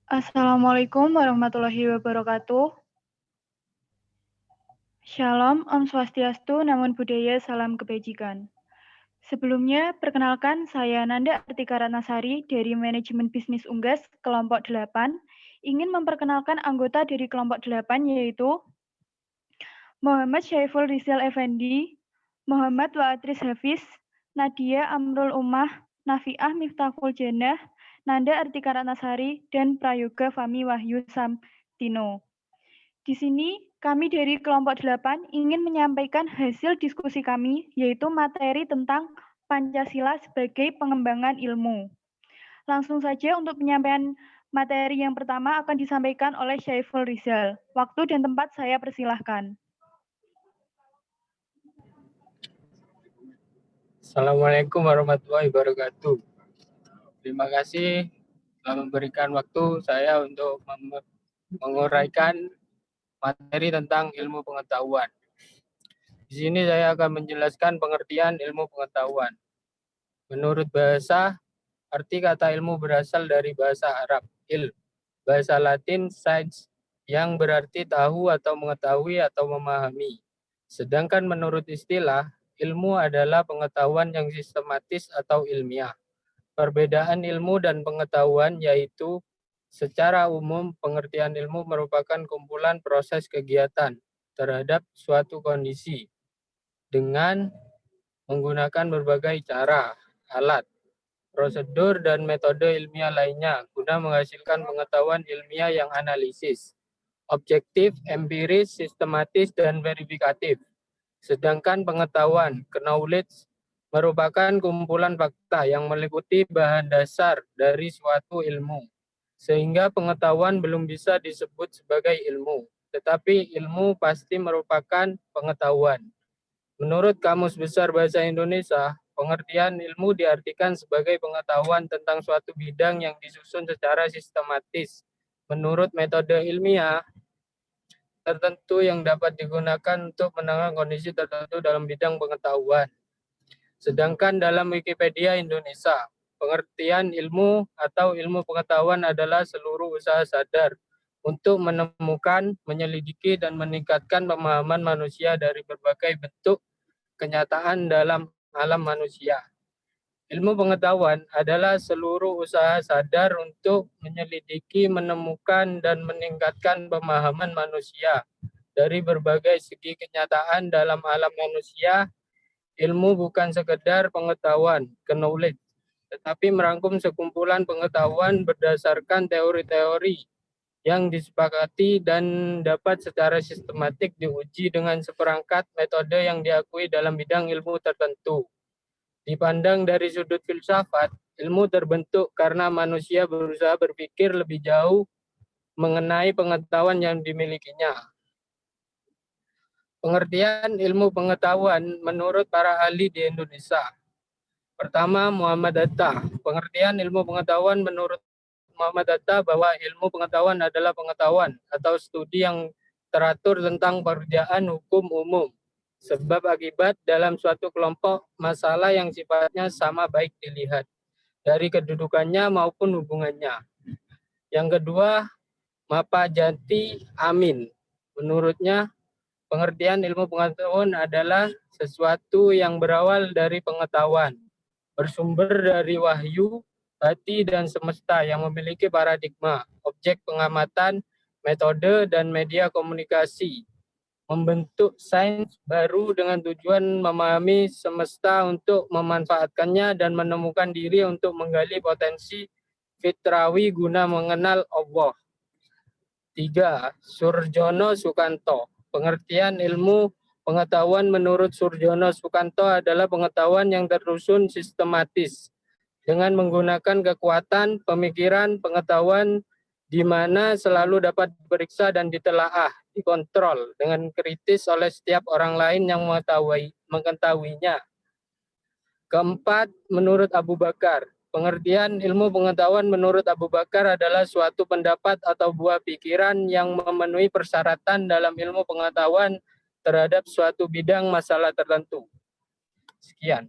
Assalamualaikum warahmatullahi wabarakatuh. Shalom, Om Swastiastu, Namo Buddhaya, Salam Kebajikan. Sebelumnya, perkenalkan saya Nanda Artika Ratnasari dari Manajemen Bisnis Unggas, kelompok 8, ingin memperkenalkan anggota dari kelompok 8 yaitu Muhammad Syaiful Rizal Effendi, Muhammad Waatris Hafiz, Nadia Amrul Ummah, Nafiah Miftahul Jannah, Nanda Artika Ratnasari, dan Prayoga Fami Wahyu Samtino. Di sini, kami dari kelompok 8 ingin menyampaikan hasil diskusi kami, yaitu materi tentang Pancasila sebagai pengembangan ilmu. Langsung saja untuk penyampaian materi yang pertama akan disampaikan oleh Syaiful Rizal. Waktu dan tempat saya persilahkan. Assalamualaikum warahmatullahi wabarakatuh. Terima kasih telah memberikan waktu saya untuk menguraikan materi tentang ilmu pengetahuan. Di sini saya akan menjelaskan pengertian ilmu pengetahuan. Menurut bahasa, arti kata ilmu berasal dari bahasa Arab, ilm, bahasa Latin, science, yang berarti tahu atau mengetahui atau memahami. Sedangkan menurut istilah, ilmu adalah pengetahuan yang sistematis atau ilmiah. Perbedaan ilmu dan pengetahuan yaitu secara umum pengertian ilmu merupakan kumpulan proses kegiatan terhadap suatu kondisi dengan menggunakan berbagai cara, alat, prosedur, dan metode ilmiah lainnya guna menghasilkan pengetahuan ilmiah yang analisis, objektif, empiris, sistematis, dan verifikatif. Sedangkan pengetahuan, knowledge, merupakan kumpulan fakta yang meliputi bahan dasar dari suatu ilmu. Sehingga pengetahuan belum bisa disebut sebagai ilmu, tetapi ilmu pasti merupakan pengetahuan. Menurut Kamus Besar Bahasa Indonesia, pengertian ilmu diartikan sebagai pengetahuan tentang suatu bidang yang disusun secara sistematis menurut metode ilmiah tertentu yang dapat digunakan untuk menangani kondisi tertentu dalam bidang pengetahuan. Sedangkan dalam Wikipedia Indonesia, pengertian ilmu atau ilmu pengetahuan adalah seluruh usaha sadar untuk menemukan, menyelidiki, dan meningkatkan pemahaman manusia dari berbagai bentuk kenyataan dalam alam manusia. Ilmu pengetahuan adalah seluruh usaha sadar untuk menyelidiki, menemukan, dan meningkatkan pemahaman manusia dari berbagai segi kenyataan dalam alam manusia. Ilmu bukan sekedar pengetahuan, knowledge, tetapi merangkum sekumpulan pengetahuan berdasarkan teori-teori yang disepakati dan dapat secara sistematik diuji dengan seperangkat metode yang diakui dalam bidang ilmu tertentu. Dipandang dari sudut filsafat, ilmu terbentuk karena manusia berusaha berpikir lebih jauh mengenai pengetahuan yang dimilikinya. Pengertian ilmu pengetahuan menurut para ahli di Indonesia. Pertama, Muhammad Hatta. Pengertian ilmu pengetahuan menurut Muhammad Hatta bahwa ilmu pengetahuan adalah pengetahuan atau studi yang teratur tentang pekerjaan hukum umum, sebab akibat dalam suatu kelompok masalah yang sifatnya sama baik dilihat dari kedudukannya maupun hubungannya. Yang kedua, Mapa Jati Amin. Menurutnya, pengertian ilmu pengetahuan adalah sesuatu yang berawal dari pengetahuan, bersumber dari wahyu, hati, dan semesta yang memiliki paradigma, objek pengamatan, metode, dan media komunikasi. Membentuk sains baru dengan tujuan memahami semesta untuk memanfaatkannya dan menemukan diri untuk menggali potensi fitrawi guna mengenal Allah. 3. Surjono Sukanto. Pengertian ilmu pengetahuan menurut Surjono Sukanto adalah pengetahuan yang tersusun sistematis dengan menggunakan kekuatan pemikiran pengetahuan di mana selalu dapat diperiksa dan ditelaah, dikontrol dengan kritis oleh setiap orang lain yang mengetahuinya. Keempat, menurut Abu Bakar, pengertian ilmu pengetahuan menurut Abu Bakar adalah suatu pendapat atau buah pikiran yang memenuhi persyaratan dalam ilmu pengetahuan terhadap suatu bidang masalah tertentu. Sekian.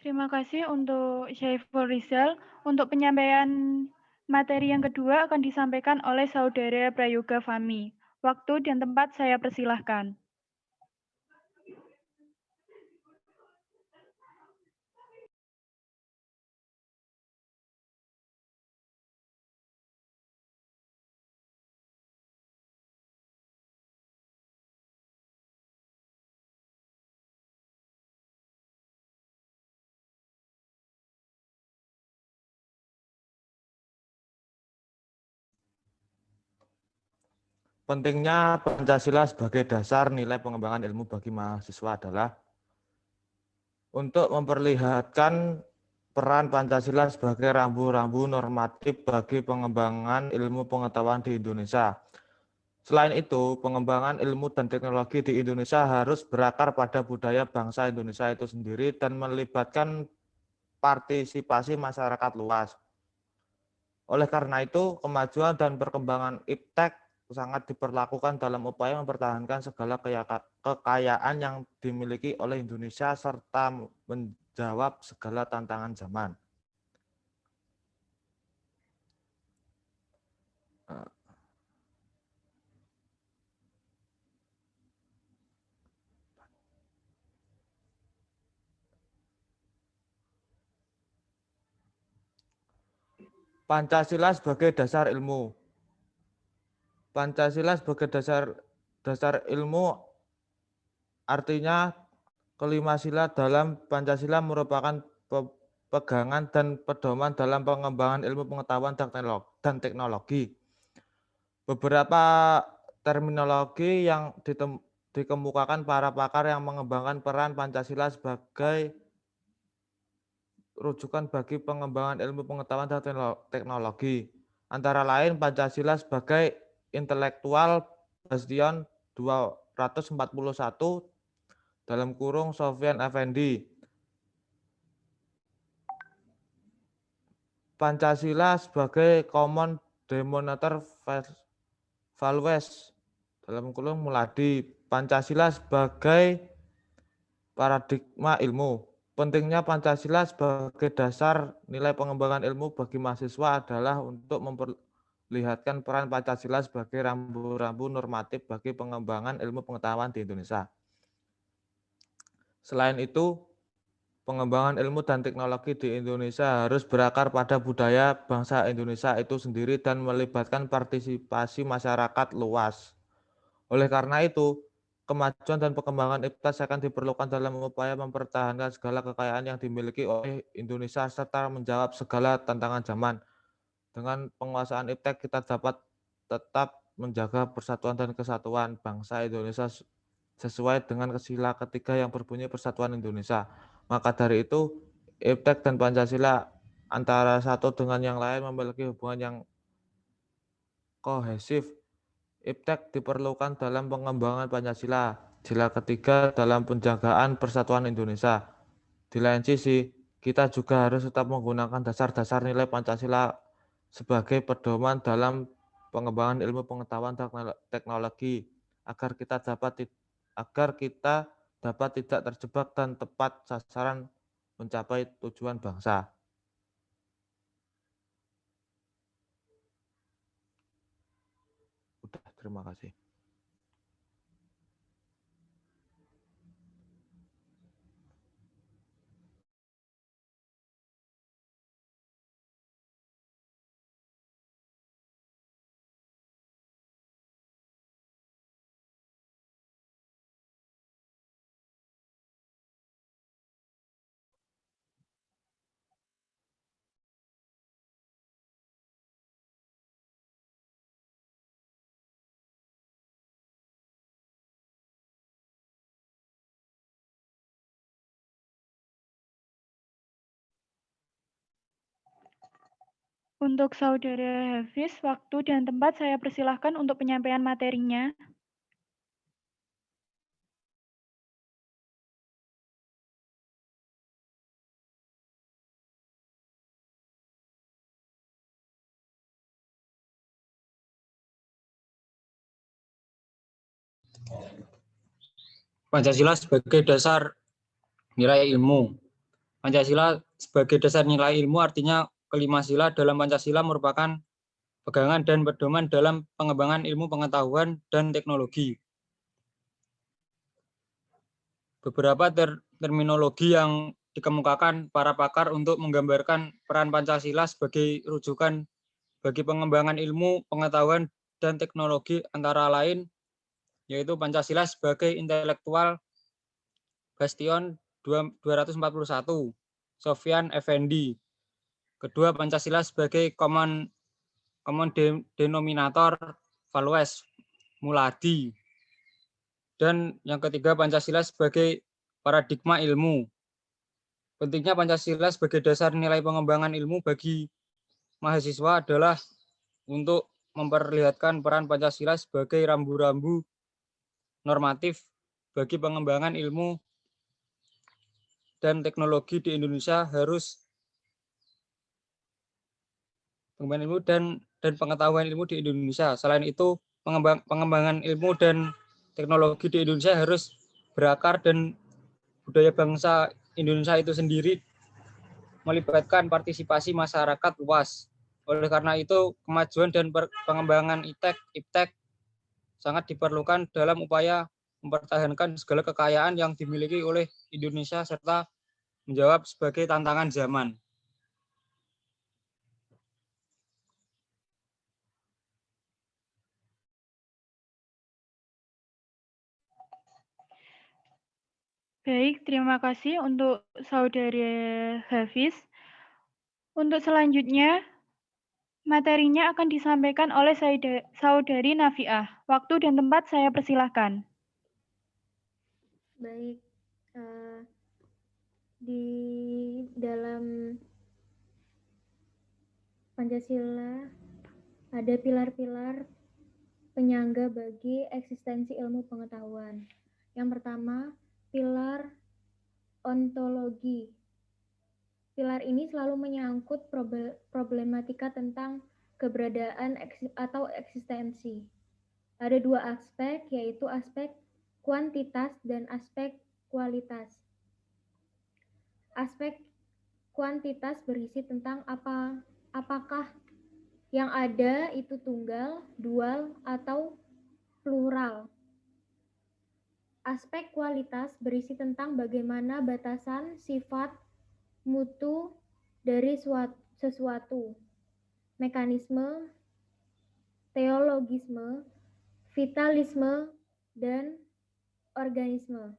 Terima kasih untuk Syaiful Rizal. Untuk penyampaian materi yang kedua akan disampaikan oleh Saudara Prayoga Fami. Waktu dan tempat saya persilahkan. Pentingnya Pancasila sebagai dasar nilai pengembangan ilmu bagi mahasiswa adalah untuk memperlihatkan peran Pancasila sebagai rambu-rambu normatif bagi pengembangan ilmu pengetahuan di Indonesia. Selain itu, pengembangan ilmu dan teknologi di Indonesia harus berakar pada budaya bangsa Indonesia itu sendiri dan melibatkan partisipasi masyarakat luas. Oleh karena itu, kemajuan dan perkembangan iptek sangat diperlakukan dalam upaya mempertahankan segala kekayaan yang dimiliki oleh Indonesia serta menjawab segala tantangan zaman. Pancasila sebagai dasar ilmu. Pancasila sebagai dasar ilmu artinya kelima sila dalam Pancasila merupakan pegangan dan pedoman dalam pengembangan ilmu pengetahuan dan teknologi. Beberapa terminologi yang dikemukakan para pakar yang mengembangkan peran Pancasila sebagai rujukan bagi pengembangan ilmu pengetahuan dan teknologi. Antara lain Pancasila sebagai intelektual bastion 241 dalam kurung Sofyan Effendi. Pancasila sebagai common denominator values dalam kurung Muladi. Pancasila sebagai paradigma ilmu. Pentingnya Pancasila sebagai dasar nilai pengembangan ilmu bagi mahasiswa adalah untuk memperlihatkan peran Pancasila sebagai rambu-rambu normatif bagi pengembangan ilmu pengetahuan di Indonesia. Selain itu, pengembangan ilmu dan teknologi di Indonesia harus berakar pada budaya bangsa Indonesia itu sendiri dan melibatkan partisipasi masyarakat luas. Oleh karena itu, kemajuan dan perkembangan iptek akan diperlukan dalam upaya mempertahankan segala kekayaan yang dimiliki oleh Indonesia serta menjawab segala tantangan zaman. Dengan penguasaan iptek kita dapat tetap menjaga persatuan dan kesatuan bangsa Indonesia sesuai dengan sila ketiga yang berbunyi Persatuan Indonesia. Maka dari itu, iptek dan Pancasila antara satu dengan yang lain memiliki hubungan yang kohesif. Iptek diperlukan dalam pengembangan Pancasila, sila ketiga dalam penjagaan persatuan Indonesia. Di lain sisi, kita juga harus tetap menggunakan dasar-dasar nilai Pancasila sebagai pedoman dalam pengembangan ilmu pengetahuan dan teknologi agar kita dapat tidak terjebak dan tepat sasaran mencapai tujuan bangsa. Udah, terima kasih. Untuk Saudara Hafiz, waktu dan tempat saya persilahkan untuk penyampaian materinya. Pancasila sebagai dasar nilai ilmu. Pancasila sebagai dasar nilai ilmu artinya kelima sila dalam Pancasila merupakan pegangan dan pedoman dalam pengembangan ilmu pengetahuan dan teknologi. Beberapa terminologi yang dikemukakan para pakar untuk menggambarkan peran Pancasila sebagai rujukan bagi pengembangan ilmu pengetahuan dan teknologi antara lain yaitu Pancasila sebagai intelektual bastion 241, Sofyan Effendi. Kedua, Pancasila sebagai common denominator, Values, Muladi. Dan yang ketiga, Pancasila sebagai paradigma ilmu. Pentingnya Pancasila sebagai dasar nilai pengembangan ilmu bagi mahasiswa adalah untuk memperlihatkan peran Pancasila sebagai rambu-rambu normatif bagi pengembangan ilmu dan teknologi di Indonesia pengembangan ilmu dan pengetahuan ilmu di Indonesia. Selain itu, pengembangan ilmu dan teknologi di Indonesia harus berakar dan budaya bangsa Indonesia itu sendiri melibatkan partisipasi masyarakat luas. Oleh karena itu, kemajuan dan pengembangan IPTEK sangat diperlukan dalam upaya mempertahankan segala kekayaan yang dimiliki oleh Indonesia serta menjawab sebagai tantangan zaman. Baik, terima kasih untuk Saudara Hafiz. Untuk selanjutnya, materinya akan disampaikan oleh Saudari Nafiah. Waktu dan tempat saya persilahkan. Baik, di dalam Pancasila ada pilar-pilar penyangga bagi eksistensi ilmu pengetahuan. Yang pertama, pilar ontologi. Pilar ini selalu menyangkut problematika tentang keberadaan atau eksistensi. Ada dua aspek, yaitu aspek kuantitas dan aspek kualitas. Aspek kuantitas berisi tentang apakah yang ada itu tunggal, dual, atau plural. Aspek kualitas berisi tentang bagaimana batasan, sifat, mutu dari sesuatu, mekanisme, teologisme, vitalisme, dan organisme.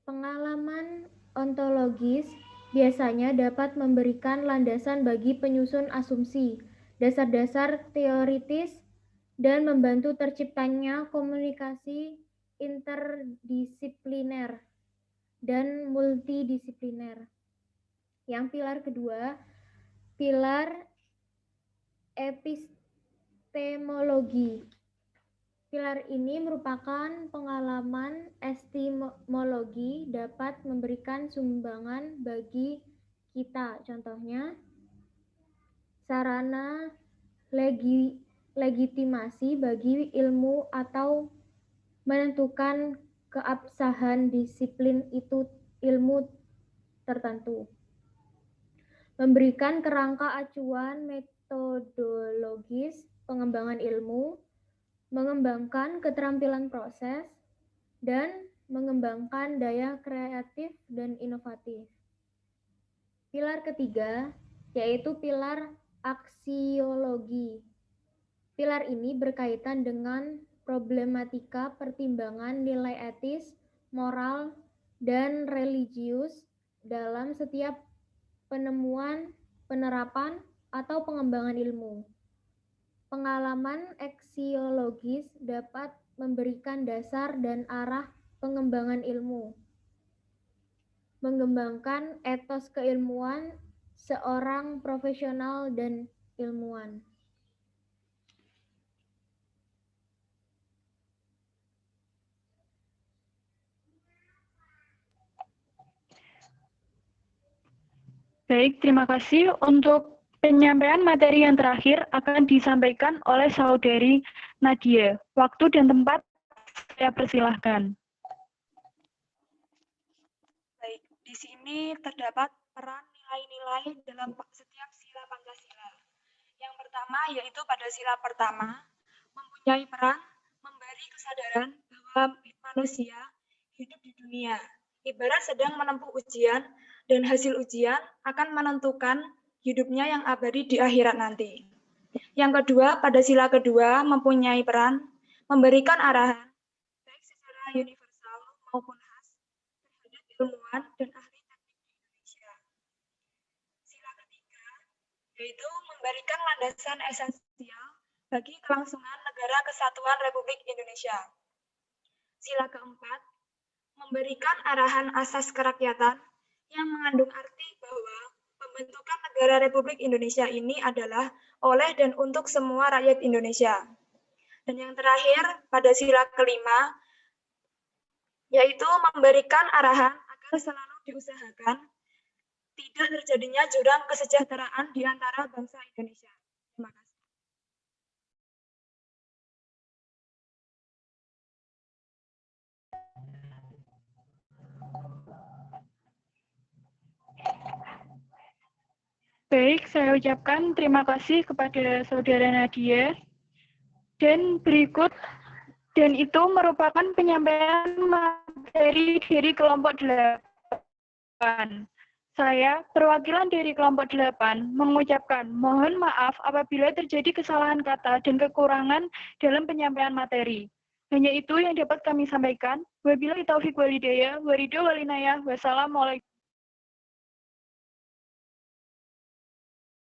Pengalaman ontologis biasanya dapat memberikan landasan bagi penyusun asumsi, dasar-dasar teoritis, dan membantu terciptanya komunikasi interdisipliner dan multidisipliner. Yang pilar kedua, pilar epistemologi. Pilar ini merupakan pengalaman epistemologi dapat memberikan sumbangan bagi kita. Contohnya, sarana legitimasi bagi ilmu atau menentukan keabsahan disiplin itu ilmu tertentu. Memberikan kerangka acuan metodologis pengembangan ilmu, mengembangkan keterampilan proses, dan mengembangkan daya kreatif dan inovatif. Pilar ketiga, yaitu pilar aksiologi. Pilar ini berkaitan dengan problematika pertimbangan nilai etis, moral, dan religius dalam setiap penemuan, penerapan, atau pengembangan ilmu. Pengalaman aksiologis dapat memberikan dasar dan arah pengembangan ilmu, mengembangkan etos keilmuan seorang profesional dan ilmuwan. Baik, terima kasih. Untuk penyampaian materi yang terakhir akan disampaikan oleh Saudari Nadia. Waktu dan tempat saya persilahkan. ini terdapat peran nilai-nilai dalam setiap sila Pancasila. Yang pertama yaitu pada sila pertama, mempunyai peran memberi kesadaran bahwa manusia hidup di dunia, ibarat sedang menempuh ujian, dan hasil ujian akan menentukan hidupnya yang abadi di akhirat nanti. Yang kedua, pada sila kedua mempunyai peran memberikan arahan, baik secara universal maupun khas, terhadap ilmuwan dan ahli teknik di Indonesia. Sila ketiga, yaitu memberikan landasan esensial bagi kelangsungan Negara Kesatuan Republik Indonesia. Sila keempat, memberikan arahan asas kerakyatan yang mengandung arti bahwa pembentukan negara Republik Indonesia ini adalah oleh dan untuk semua rakyat Indonesia. Dan yang terakhir, pada sila kelima, yaitu memberikan arahan agar selalu diusahakan tidak terjadinya jurang kesejahteraan di antara bangsa Indonesia. Terima kasih. Baik, saya ucapkan terima kasih kepada Saudara Nadia. Dan itu merupakan penyampaian materi dari kelompok 8. Saya, perwakilan dari kelompok 8, mengucapkan mohon maaf apabila terjadi kesalahan kata dan kekurangan dalam penyampaian materi. Hanya itu yang dapat kami sampaikan. Wabillahi taufiq walhidayah, waridho walinayah, wassalamualaikum.